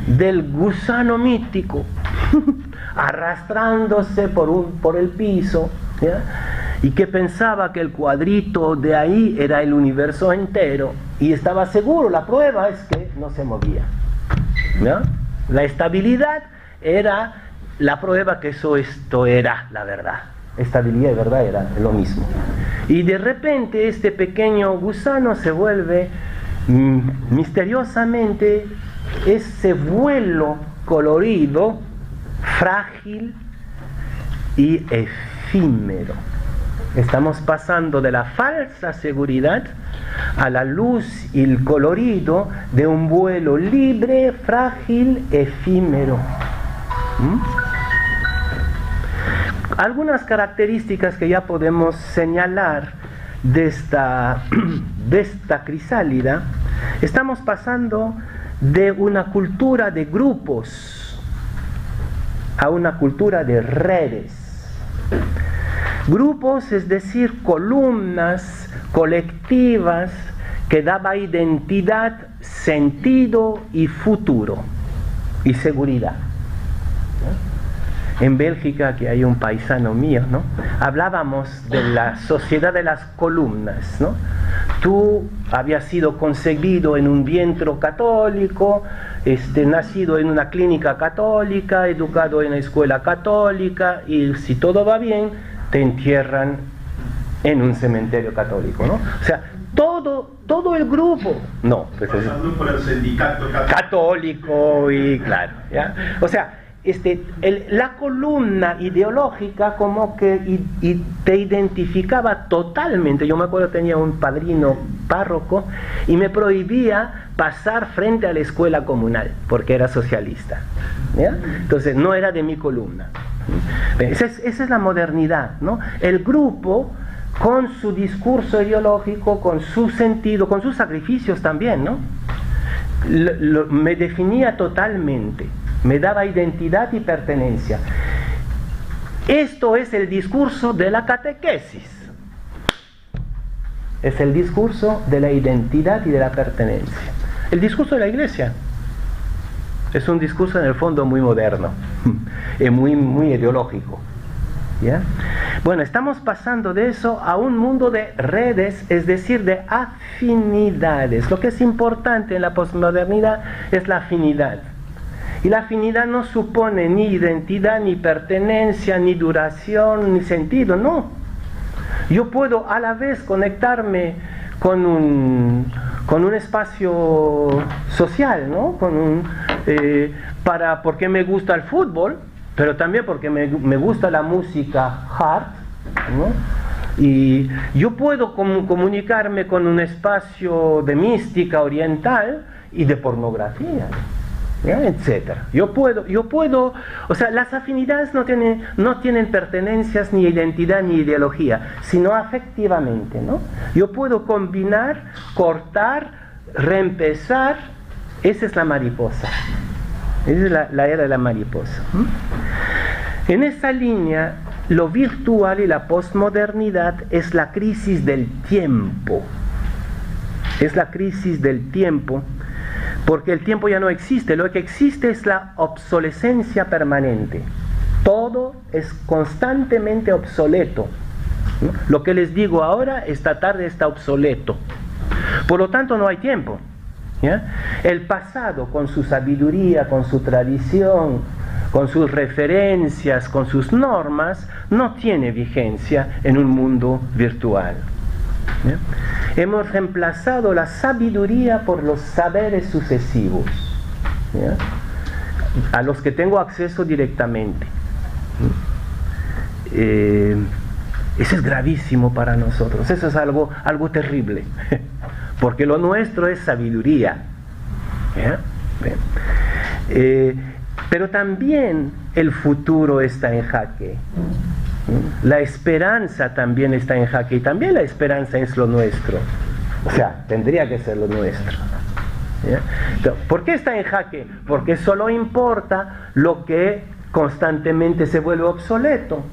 del gusano mítico arrastrándose por el piso, ¿ya? Y que pensaba que el cuadrito de ahí era el universo entero y estaba seguro, la prueba es que no se movía, ¿ya? La estabilidad era la prueba que esto era la verdad, estabilidad y verdad era lo mismo. Y de repente este pequeño gusano se vuelve misteriosamente ese vuelo colorido, frágil y efímero. Estamos pasando de la falsa seguridad a la luz y el colorido de un vuelo libre, frágil, efímero. Algunas características que ya podemos señalar de esta crisálida: estamos pasando de una cultura de grupos a una cultura de redes. Grupos, es decir, columnas colectivas que daba identidad, sentido y futuro y seguridad. En Bélgica, que hay un paisano mío, ¿no?, hablábamos de la sociedad de las columnas, ¿no? Tú habías sido concebido en un vientre católico, nacido en una clínica católica, educado en la escuela católica, y si todo va bien, te entierran en un cementerio católico, ¿no? O sea, todo el grupo, no, pues pasando por el sindicato católico y claro, ¿ya? O sea, la columna ideológica como que te identificaba totalmente. Yo me acuerdo, tenía un padrino párroco y me prohibía pasar frente a la escuela comunal porque era socialista, ¿ya? Entonces no era de mi columna. Esa es la modernidad, ¿no? El grupo con su discurso ideológico, con su sentido, con sus sacrificios también, ¿no? Me definía totalmente, me daba identidad y pertenencia. Esto es el discurso de la catequesis. Es el discurso de la identidad y de la pertenencia. El discurso de la iglesia es un discurso en el fondo muy moderno y muy ideológico, ¿ya? Bueno, estamos pasando de eso a un mundo de redes, es decir, de afinidades. Lo que es importante en la posmodernidad es la afinidad. Y la afinidad no supone ni identidad, ni pertenencia, ni duración, ni sentido, no. Yo puedo a la vez conectarme con un espacio social, ¿no? Porque me gusta el fútbol, pero también porque me gusta la música hard, ¿no? Y yo puedo comunicarme con un espacio de mística oriental y de pornografía, ¿ya? Etcétera. Yo puedo, o sea, las afinidades no tienen pertenencias, ni identidad, ni ideología, sino afectivamente, ¿no? Yo puedo combinar, cortar, reempezar. Esa es la mariposa. Esa es la era de la mariposa. En esa línea, lo virtual y la posmodernidad es la crisis del tiempo. Es la crisis del tiempo, porque el tiempo ya no existe. Lo que existe es la obsolescencia permanente. Todo es constantemente obsoleto, ¿no? Lo que les digo ahora, esta tarde está obsoleto. Por lo tanto, no hay tiempo, ¿ya? El pasado, con su sabiduría, con su tradición, con sus referencias, con sus normas, no tiene vigencia en un mundo virtual, ¿ya? Hemos reemplazado la sabiduría por los saberes sucesivos, ¿ya?, a los que tengo acceso directamente. Eso es gravísimo para nosotros. Eso es algo terrible, porque lo nuestro es sabiduría, ¿ya? Pero también el futuro está en jaque. La esperanza también está en jaque, y también la esperanza es lo nuestro. O sea, tendría que ser lo nuestro, ¿ya? Pero, ¿por qué está en jaque? Porque solo importa lo que constantemente se vuelve obsoleto,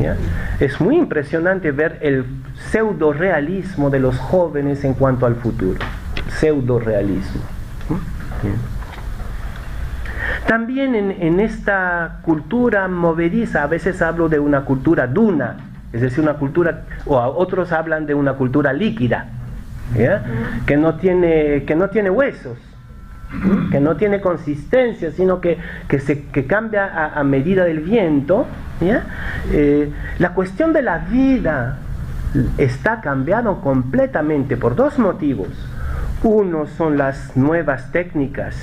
¿ya? Es muy impresionante ver el pseudo-realismo de los jóvenes en cuanto al futuro. Pseudo-realismo. También en esta cultura movediza, a veces hablo de una cultura duna, es decir, una cultura, o otros hablan de una cultura líquida, ¿ya?, que no tiene huesos, que no tiene consistencia, sino que cambia a medida del viento, ¿ya? La cuestión de la vida está cambiando completamente por dos motivos. Uno son las nuevas técnicas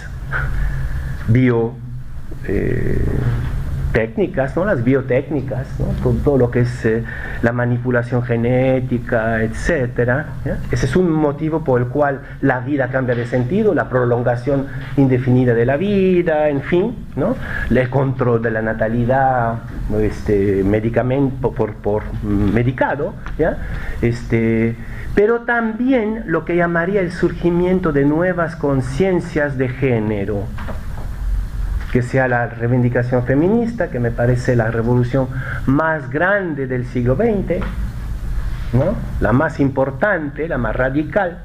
técnicas, ¿no? Las biotécnicas, ¿no? Todo lo que es la manipulación genética, etcétera, ¿ya? Ese es un motivo por el cual la vida cambia de sentido, la prolongación indefinida de la vida, en fin, ¿no? El control de la natalidad, medicamento por medicado, ¿ya? Pero también lo que llamaría el surgimiento de nuevas conciencias de género, que sea la reivindicación feminista, que me parece la revolución más grande del siglo XX, ¿no? La más importante, la más radical,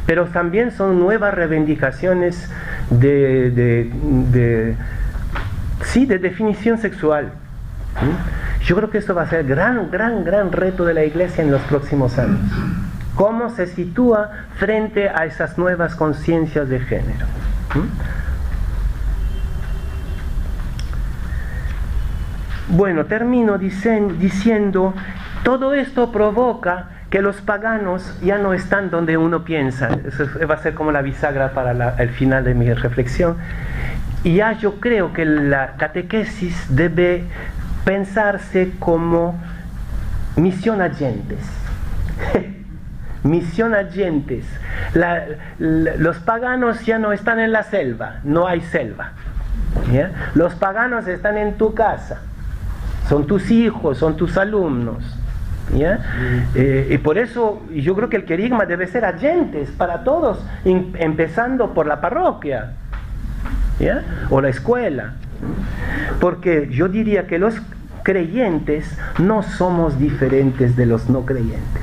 pero también son nuevas reivindicaciones de definición sexual. Yo creo que esto va a ser el gran reto de la Iglesia en los próximos años. ¿Cómo se sitúa frente a esas nuevas conciencias de género? Bueno, termino diciendo, todo esto provoca que los paganos ya no están donde uno piensa. Eso va a ser como la bisagra para el final de mi reflexión. Y ya yo creo que la catequesis debe pensarse como misión agentes. Misión agentes. Los paganos ya no están en la selva, no hay selva, ¿ya? Los paganos están en tu casa, son tus hijos, son tus alumnos, ¿ya? Y por eso yo creo que el querigma debe ser agentes para todos, empezando por la parroquia, ¿ya? O la escuela, porque yo diría que los creyentes no somos diferentes de los no creyentes.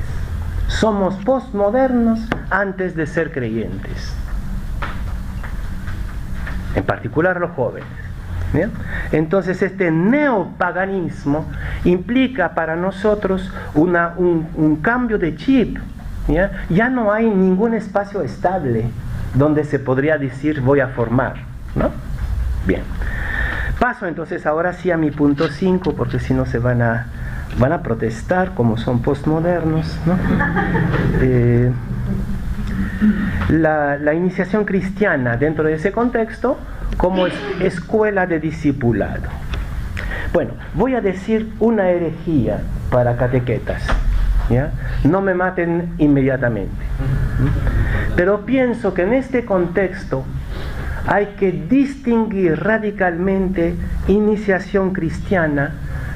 Somos postmodernos antes de ser creyentes, en particular los jóvenes. ¿Bien? Entonces este neopaganismo implica para nosotros un cambio de chip. ¿Ya? Ya no hay ningún espacio estable donde se podría decir voy a formar, ¿no? Bien, paso entonces ahora sí a mi punto 5, porque si no se van a protestar como son postmodernos, ¿no? La iniciación cristiana dentro de ese contexto como escuela de discipulado. Bueno, voy a decir una herejía para catequetas, ¿ya? No me maten inmediatamente, pero pienso que en este contexto hay que distinguir radicalmente iniciación cristiana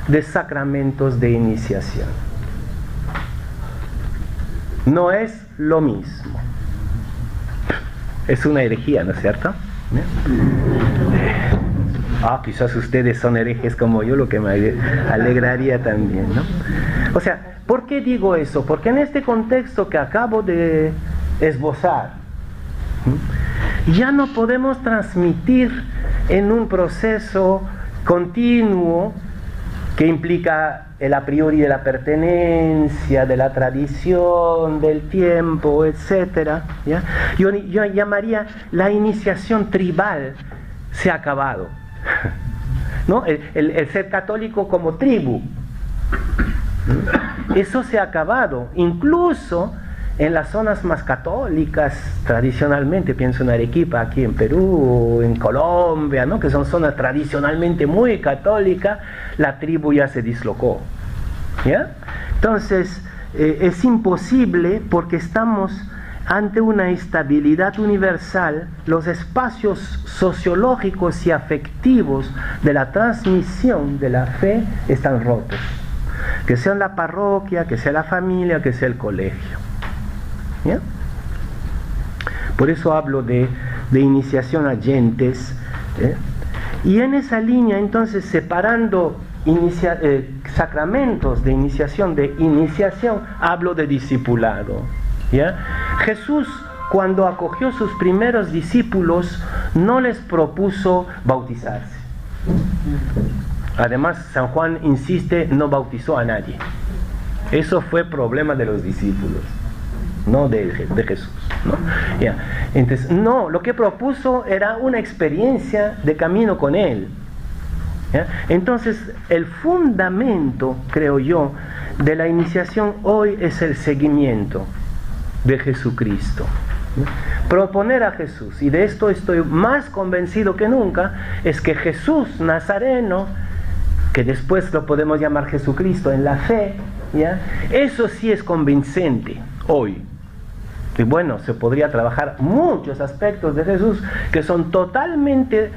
de sacramentos de iniciación. No es lo mismo. Es una herejía, ¿no es cierto? Quizás ustedes son herejes como yo, lo que me alegraría también, ¿no? O sea, ¿por qué digo eso? Porque en este contexto que acabo de esbozar, ya no podemos transmitir en un proceso continuo que implica el a priori de la pertenencia, de la tradición, del tiempo, etc. ¿Ya? Yo llamaría la iniciación tribal se ha acabado, ¿no? El ser católico como tribu, eso se ha acabado, incluso en las zonas más católicas tradicionalmente, pienso en Arequipa, aquí en Perú, en Colombia, ¿no? Que son zonas tradicionalmente muy católicas, la tribu ya se dislocó, ¿ya? Entonces es imposible, porque estamos ante una estabilidad universal. Los espacios sociológicos y afectivos de la transmisión de la fe están rotos, que sea la parroquia, que sea la familia, que sea el colegio. ¿Ya? Por eso hablo de iniciación agentes, ¿eh? Y en esa línea, entonces, separando sacramentos de iniciación, hablo de discipulado, ¿ya? Jesús, cuando acogió sus primeros discípulos, no les propuso bautizarse. Además, San Juan insiste, no bautizó a nadie. Eso fue problema de los discípulos. no de Jesús, ¿no? Ya. Entonces, no, lo que propuso era una experiencia de camino con Él. ¿Ya? Entonces, el fundamento, creo yo, de la iniciación hoy es el seguimiento de Jesucristo. Proponer a Jesús, y de esto estoy más convencido que nunca, es que Jesús Nazareno, que después lo podemos llamar Jesucristo en la fe, ¿ya? Eso sí es convincente hoy. Y bueno, se podría trabajar muchos aspectos de Jesús que son totalmente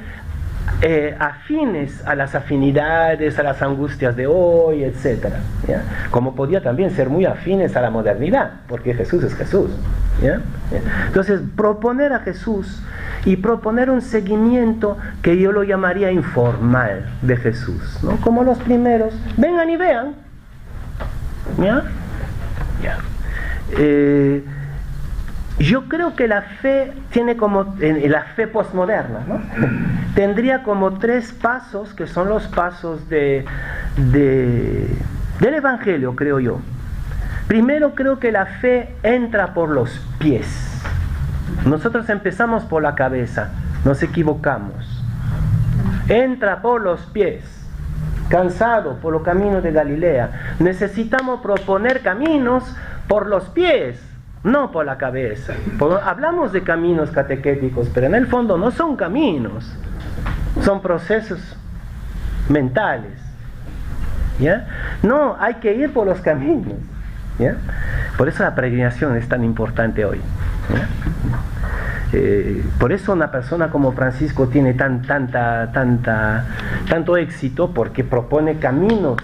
afines a las afinidades, a las angustias de hoy, etc. ¿Ya? Como podía también ser muy afines a la modernidad, porque Jesús es Jesús. ¿Ya? Entonces, proponer a Jesús y proponer un seguimiento que yo lo llamaría informal de Jesús, ¿no? Como los primeros, vengan y vean. ¿Ya? Ya. Yo creo que la fe tiene como, la fe postmoderna, ¿no? Tendría como 3 pasos que son los pasos del Evangelio, creo yo. Primero, creo que la fe entra por los pies. Nosotros empezamos por la cabeza, nos equivocamos. Entra por los pies, cansado por los caminos de Galilea. Necesitamos proponer caminos por los pies, no por la cabeza. Hablamos de caminos catequéticos, pero en el fondo no son caminos, son procesos mentales. ¿Ya? No, hay que ir por los caminos. ¿Ya? Por eso la peregrinación es tan importante hoy. Por eso una persona como Francisco tiene tanto éxito, porque propone caminos.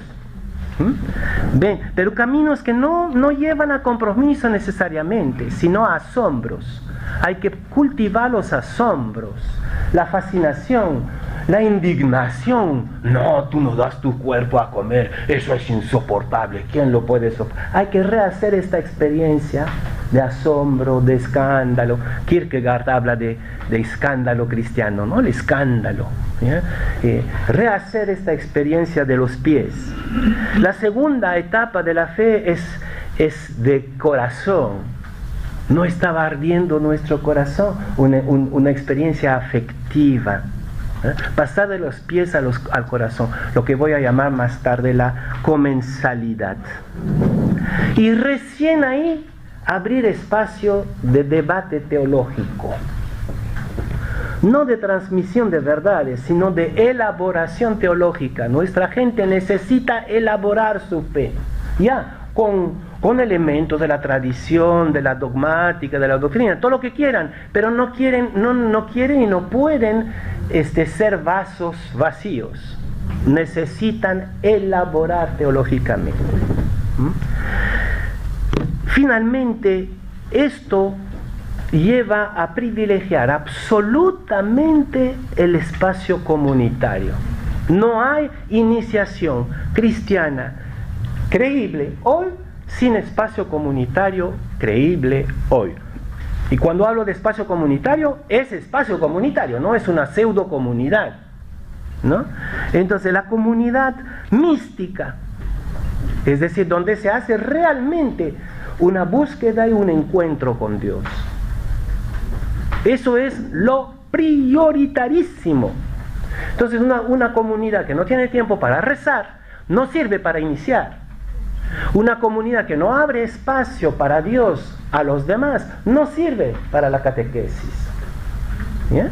Ven, pero caminos que no llevan a compromiso necesariamente, sino a asombros. Hay que cultivar los asombros, la fascinación, la indignación. No, tú no das tu cuerpo a comer, eso es insoportable, ¿quién lo puede soportar? Hay que rehacer esta experiencia de asombro, de escándalo. Kierkegaard habla de escándalo cristiano, ¿no? El escándalo. Rehacer esta experiencia de los pies. La segunda etapa de la fe es de corazón. No estaba ardiendo nuestro corazón, una experiencia afectiva. Pasar de los pies al corazón, lo que voy a llamar más tarde la comensalidad. Y recién ahí abrir espacio de debate teológico. No de transmisión de verdades, sino de elaboración teológica. Nuestra gente necesita elaborar su fe, ya, con elementos de la tradición, de la dogmática, de la doctrina, todo lo que quieran, pero no quieren y no pueden ser vasos vacíos. Necesitan elaborar teológicamente. Finalmente, esto lleva a privilegiar absolutamente el espacio comunitario. No hay iniciación cristiana creíble hoy sin espacio comunitario creíble hoy. Y cuando hablo de espacio comunitario, es espacio comunitario, no es una pseudo comunidad, ¿no? Entonces la comunidad mística, es decir, donde se hace realmente una búsqueda y un encuentro con Dios. Eso es lo prioritarísimo. Entonces una comunidad que no tiene tiempo para rezar no sirve para iniciar. Una comunidad que no abre espacio para Dios a los demás no sirve para la catequesis. ¿Ya?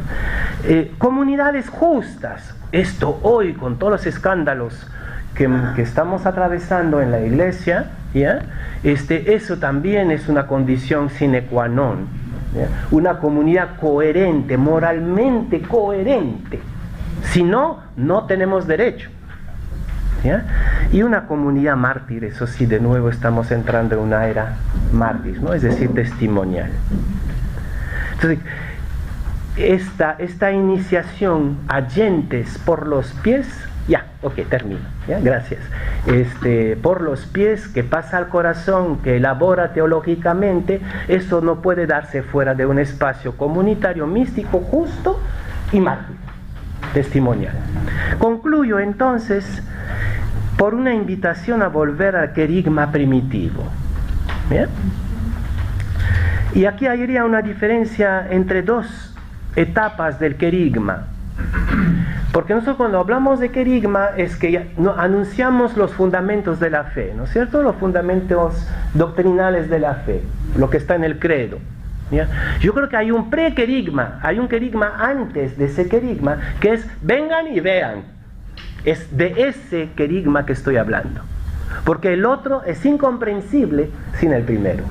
Comunidades justas. Esto hoy, con todos los escándalos que estamos atravesando en la iglesia, ¿ya? Eso también es una condición sine qua non. ¿Ya? Una comunidad coherente, moralmente coherente. Si no, no tenemos derecho. ¿Ya? Y una comunidad mártir, eso sí, de nuevo estamos entrando en una era mártir, ¿no? Es decir, testimonial. Entonces, esta iniciación allentes por los pies, ya, ok, termino, ¿ya? Gracias. Por los pies, que pasa al corazón, que elabora teológicamente, eso no puede darse fuera de un espacio comunitario, místico, justo y mártir, testimonial. Concluyo entonces por una invitación a volver al querigma primitivo. ¿Bien? Y aquí habría una diferencia entre dos etapas del querigma. Porque nosotros cuando hablamos de querigma es que anunciamos los fundamentos de la fe, ¿no es cierto? Los fundamentos doctrinales de la fe, lo que está en el credo. ¿Ya? Yo creo que hay un pre-querigma, hay un querigma antes de ese querigma, que es vengan y vean. Es de ese querigma que estoy hablando. Porque el otro es incomprensible sin el primero.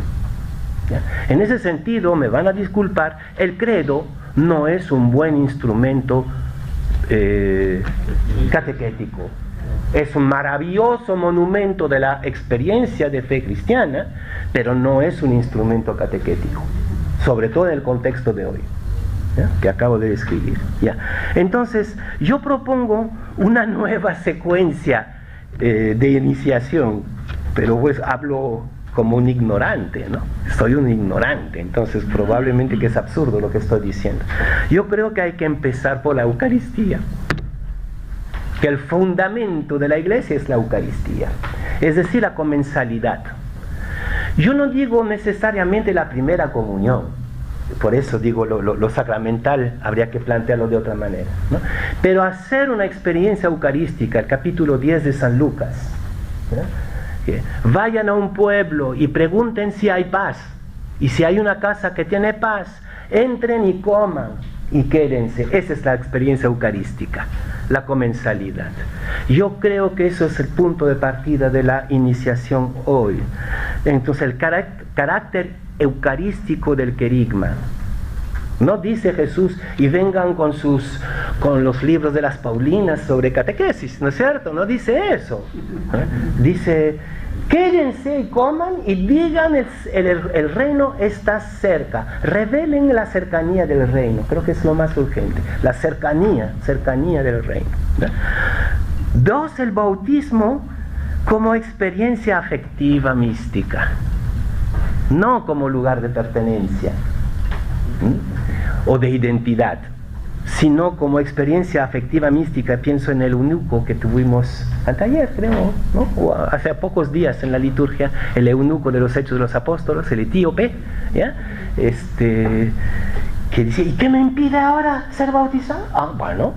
¿Ya? En ese sentido, me van a disculpar, el credo no es un buen instrumento catequético. Es un maravilloso monumento de la experiencia de fe cristiana, pero no es un instrumento catequético, sobre todo en el contexto de hoy, ¿ya? Que acabo de describir. ¿Ya? Entonces, yo propongo una nueva secuencia de iniciación, pero pues hablo como un ignorante, ¿no? Soy un ignorante, entonces probablemente que es absurdo lo que estoy diciendo. Yo creo que hay que empezar por la Eucaristía, que el fundamento de la iglesia es la Eucaristía, es decir, la comensalidad. Yo no digo necesariamente la primera comunión, por eso digo lo sacramental habría que plantearlo de otra manera, ¿no? Pero hacer una experiencia eucarística, el capítulo 10 de San Lucas, ¿no? Vayan a un pueblo y pregunten si hay paz, y si hay una casa que tiene paz, entren y coman y quédense. Esa es la experiencia eucarística, la comensalidad. Yo creo que eso es el punto de partida de la iniciación hoy. Entonces el carácter eucarístico del querigma. No dice Jesús y vengan con los libros de las Paulinas sobre catequesis, ¿no es cierto? No dice eso. Dice, quédense y coman y digan el reino está cerca. Revelen la cercanía del reino. Creo que es lo más urgente. La cercanía del reino. Dos, el bautismo como experiencia afectiva mística, no como lugar de pertenencia o de identidad, sino como experiencia afectiva mística. Pienso en el eunuco que tuvimos anteayer, creo, ¿no? O hace pocos días en la liturgia, el eunuco de los Hechos de los Apóstoles, el etíope, ¿ya? Que dice, ¿y qué me impide ahora ser bautizado? Bueno,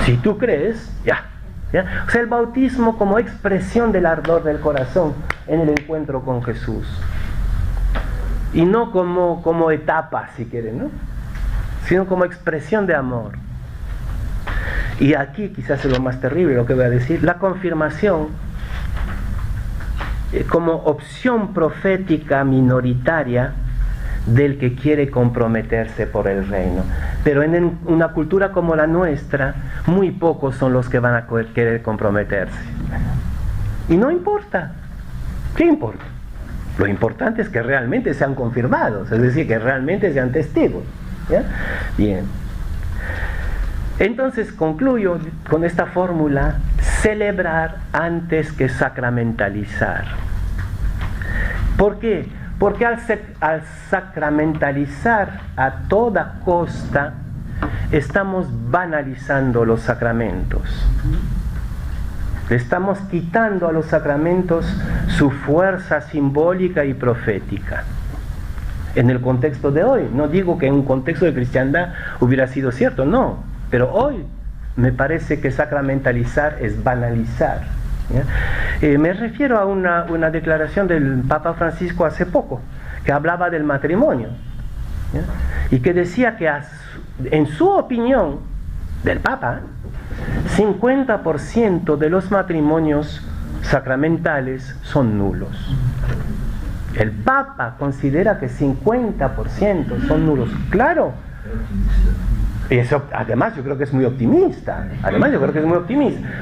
si tú crees, ya. O sea, el bautismo como expresión del ardor del corazón en el encuentro con Jesús. Y no como etapa, si quieren, ¿no? Sino como expresión de amor. Y aquí quizás es lo más terrible lo que voy a decir, la confirmación como opción profética minoritaria del que quiere comprometerse por el reino. Pero en una cultura como la nuestra, muy pocos son los que van a querer comprometerse. Y no importa. ¿Qué importa? Lo importante es que realmente sean confirmados, es decir, que realmente sean testigos. ¿Ya? Bien. Entonces concluyo con esta fórmula: celebrar antes que sacramentalizar. ¿Por qué? Porque al sacramentalizar a toda costa, estamos banalizando los sacramentos. Le estamos quitando a los sacramentos su fuerza simbólica y profética. En el contexto de hoy, no digo que en un contexto de cristiandad hubiera sido cierto, no, pero hoy me parece que sacramentalizar es banalizar. Me refiero a una declaración del Papa Francisco hace poco, que hablaba del matrimonio, ¿ya? Y que decía que en su opinión del Papa, 50% de los matrimonios sacramentales son nulos. El Papa considera que 50% son nulos. Claro. Y eso, además, yo creo que es muy optimista.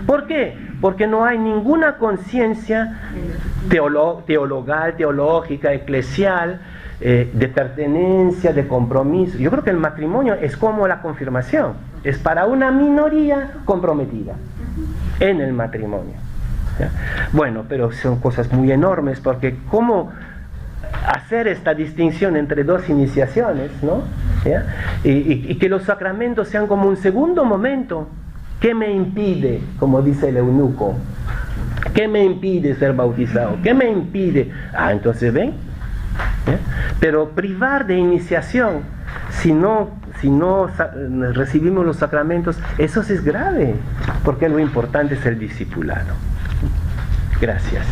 ¿Por qué? Porque no hay ninguna conciencia teologal, teológica, eclesial, de pertenencia, de compromiso. Yo creo que el matrimonio es como la confirmación. Es para una minoría comprometida en el matrimonio. ¿Ya? Bueno, pero son cosas muy enormes, porque ¿cómo hacer esta distinción entre dos iniciaciones, ¿no? ¿Ya? Y que los sacramentos sean como un segundo momento? ¿Qué me impide, como dice el eunuco? ¿Qué me impide ser bautizado? ¿Qué me impide? Entonces ven, ¿ya? Pero privar de iniciación, si no recibimos los sacramentos, eso sí es grave, porque lo importante es el discipulado. Gracias.